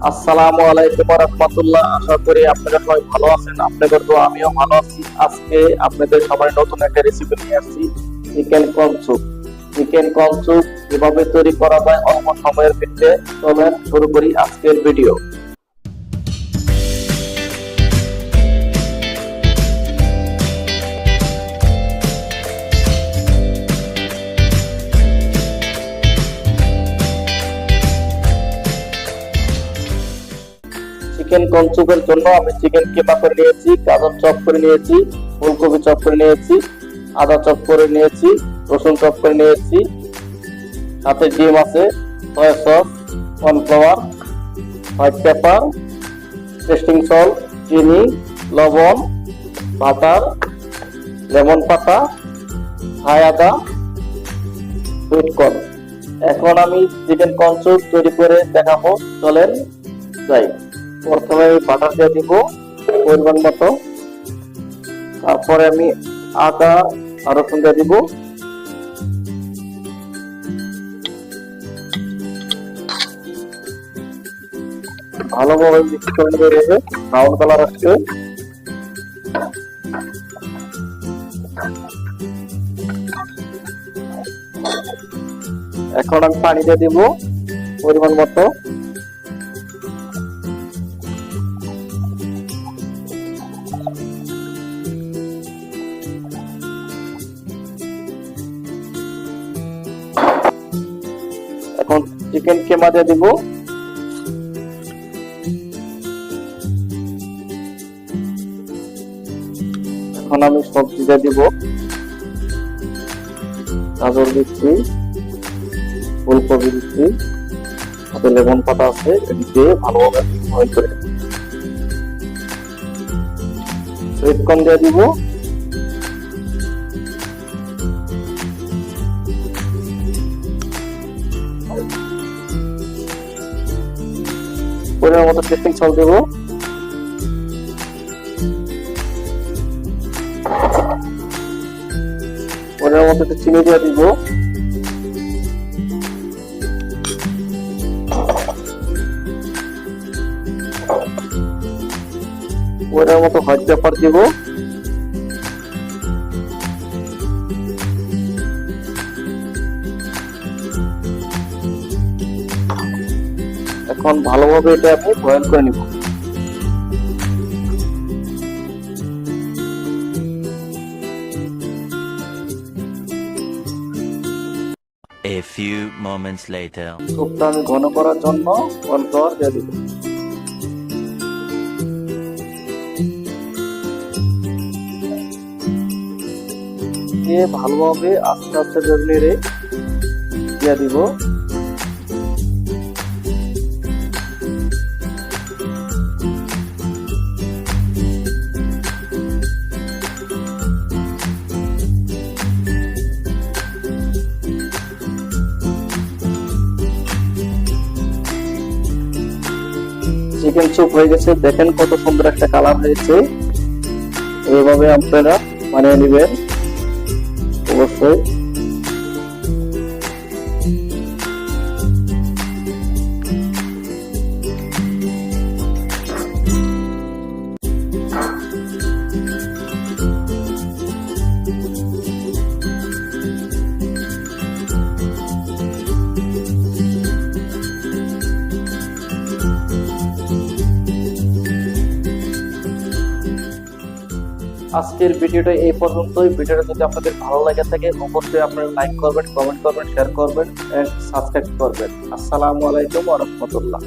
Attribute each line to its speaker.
Speaker 1: আসসালামু আলাইকুম ওয়া রাহমাতুল্লাহ। আশা করি আপনারা সবাই ভালো আছেন। আপনাদের তো আমিও ভালো আছি। আজকে আপনাদের সবাই নতুন একটা রেসিপি নিয়ে আসছি, chicken corn soup. Chicken corn soup কিভাবে তৈরি করা যায় অল্প সময়ের ভিতরে, চলেন শুরু করি আজকের ভিডিও। চিকেন কর্ন স্যুপের জন্য আমি চিকেন কিমা করে নিয়েছি, গাজর চপ করে নিয়েছি, ফুলকপি চপ করে নিয়েছি, আদা চপ করে নিয়েছি, রসুন চপ করে নিয়েছি, সাথে ডিম আছে, soya sauce, cornflour, white paper, testing salt, চিনি, লবণ, বাটার, লেমন পাতা, থাই আদা, সুইট কর্ন। এখন আমি চিকেন কর্ন স্যুপ তৈরি করে দেখাবো, চলেন যাই। প্রথমে বাটার দিয়ে দিব পরিমাণ মতো, তারপরে আমি আদা আর রসুন দিয়ে দিব, ভালোভাবে মিক্স করে নিয়ে নেবে, ব্রাউন কালার আসছে। এখন আমি পানি দিয়ে দিব পরিমাণ মতো। এখন চিকেন কিমা দিয়ে দিব, এখন আমি সবজি দিয়ে দিব, গাজর দিচ্ছি, ফুলকপি দিচ্ছি, সাথে লেমন পাতা আছে, এটি দিয়ে ভালোভাবে বয়েল করে সুইট কর্ন দিয়ে দিব, পরিমাণ মতো টেস্টিং সল্ট দেব, পরিমাণ মতো একটু চিনি দিয়ে দিব, পরিমাণ মতো হোয়াইট পেপার দিব, এখন ভালোভাবে এটা আমি বয়েল করে নিব।
Speaker 2: A few moments later.
Speaker 1: স্যুপটা আমি ঘন করার জন্য কর্নফ্লাওয়ার দিয়ে দিব। দিয়ে ভালোভাবে আস্তে আস্তে নেড়ে দিয়ে দিব। চিকেন স্যুপ হয়ে গেছে, দেখেন কত সুন্দর একটা কালার হয়েছে। এইভাবে আপনারা বানিয়ে নেবেন অবশ্যই। আজকের ভিডিওটা এই পর্যন্তই। ভিডিওটা যদি আপনাদের ভালো লাগে থাকে অবশ্যই আপনারা লাইক করবেন, কমেন্ট করবেন, শেয়ার করবেন এন্ড সাবস্ক্রাইব করবেন। আসসালামু আলাইকুম ওয়া রাহমাতুল্লাহ।